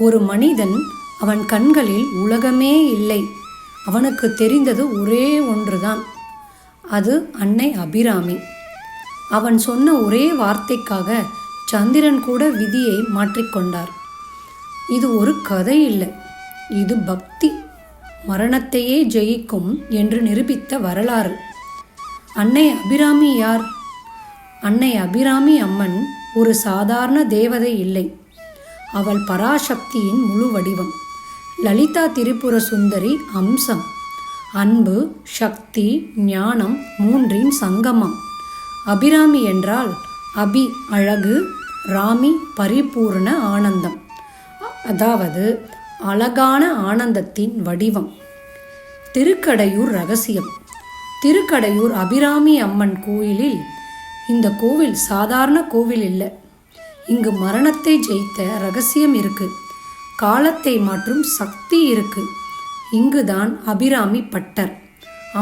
ஒரு மனிதன் அவன் கண்களில் உலகமே இல்லை. அவனுக்கு தெரிந்தது ஒரே ஒன்றுதான். அது அன்னை அபிராமி. அவன் சொன்ன ஒரே வார்த்தைக்காக சந்திரன் கூட விதியை மாற்றிக்கொண்டார். இது ஒரு கதை இல்லை, இது பக்தி. மரணத்தையே ஜெயிக்கும் என்று நிரூபித்த வரலாறு. அன்னை அபிராமி யார்? அன்னை அபிராமி அம்மன் ஒரு சாதாரண தேவதை இல்லை. அவள் பராசக்தியின் முழு வடிவம். லலிதா திரிபுர சுந்தரி அம்சம். அன்பு, சக்தி, ஞானம் மூன்றின் சங்கமம். அபிராமி என்றால் அபி அழகு, ராமி பரிபூர்ண ஆனந்தம், அதாவது அழகான ஆனந்தத்தின் வடிவம். திருக்கடையூர் ரகசியம். திருக்கடையூர் அபிராமி அம்மன் கோயிலில், இந்த கோவில் சாதாரண கோவில் இல்லை. இங்கு மரணத்தை ஜெயித்த ரகசியம் இருக்கு. காலத்தை மாற்றும் சக்தி இருக்கு. இங்குதான் அபிராமி பட்டர்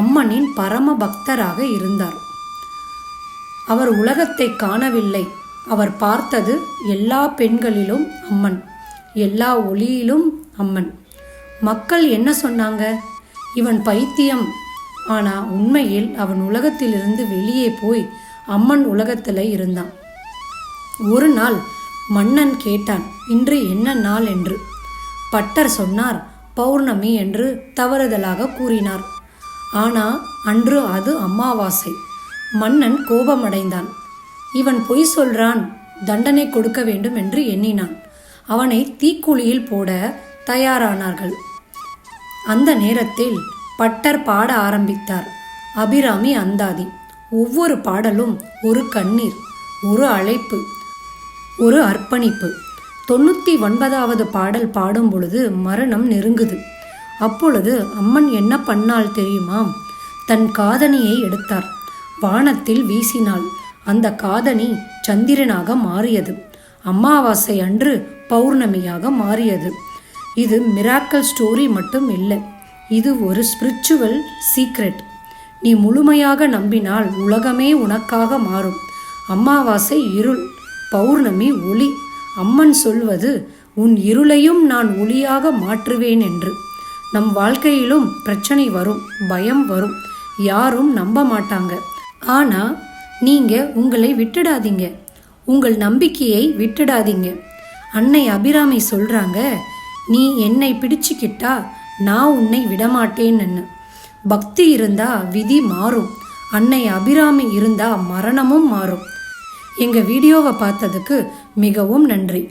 அம்மனின் பரம பக்தராக இருந்தார். அவர் உலகத்தை காணவில்லை. அவர் பார்த்தது எல்லா பெண்களிலும் அம்மன், எல்லா ஒளியிலும் அம்மன். மக்கள் என்ன சொன்னாங்க? இவன் பைத்தியம். ஆனால் உண்மையில் அவன் உலகத்திலிருந்து வெளியே போய் அம்மன் உலகத்தில் இருந்தான். ஒரு நாள் மன்னன் கேட்டான், இன்று என்ன நாள் என்று. பட்டர் சொன்னார், பௌர்ணமி என்று தவறுதலாக கூறினார். ஆனால் அன்று அது அமாவாசை. மன்னன் கோபமடைந்தான். இவன் பொய் சொல்றான், தண்டனை கொடுக்க வேண்டும் என்று எண்ணினான். அவனை தீக்குழியில் போட தயாரானார்கள். அந்த நேரத்தில் பட்டர் பாட ஆரம்பித்தார். அபிராமி அந்தாதி. ஒவ்வொரு பாடலும் ஒரு கண்ணீர், ஒரு அழைப்பு, ஒரு அர்ப்பணிப்பு. 99வது பாடல் பாடும் பொழுது மரணம் நெருங்குது. அப்பொழுது அம்மன் என்ன பண்ணால் தெரியுமா? தன் காதணியை எடுத்தார், வானத்தில் வீசினாள். அந்த காதணி சந்திரனாக மாறியது. அமாவாசை அன்று பௌர்ணமியாக மாறியது. இது மிராக்கல் ஸ்டோரி மட்டும் இல்லை, இது ஒரு ஸ்பிரிச்சுவல் சீக்ரெட். நீ முழுமையாக நம்பினால் உலகமே உனக்காக மாறும். அமாவாசை இருள், பௌர்ணமி ஒளி. அம்மன் சொல்வது, உன் இருளையும் நான் ஒளியாக மாற்றுவேன் என்று. நம் வாழ்க்கையிலும் பிரச்சனை வரும், பயம் வரும், யாரும் நம்ப மாட்டாங்க. ஆனால் நீங்கள் உங்களை விட்டுடாதீங்க, உங்கள் நம்பிக்கையை விட்டுடாதீங்க. அன்னை அபிராமி சொல்கிறாங்க, நீ என்னை பிடிச்சிக்கிட்டா நான் உன்னை விடமாட்டேன்னு. பக்தி இருந்தா விதி மாறும். அன்னை அபிராமி இருந்தா மரணமும் மாறும். எங்கள் வீடியோவை பார்த்ததுக்கு மிகவும் நன்றி.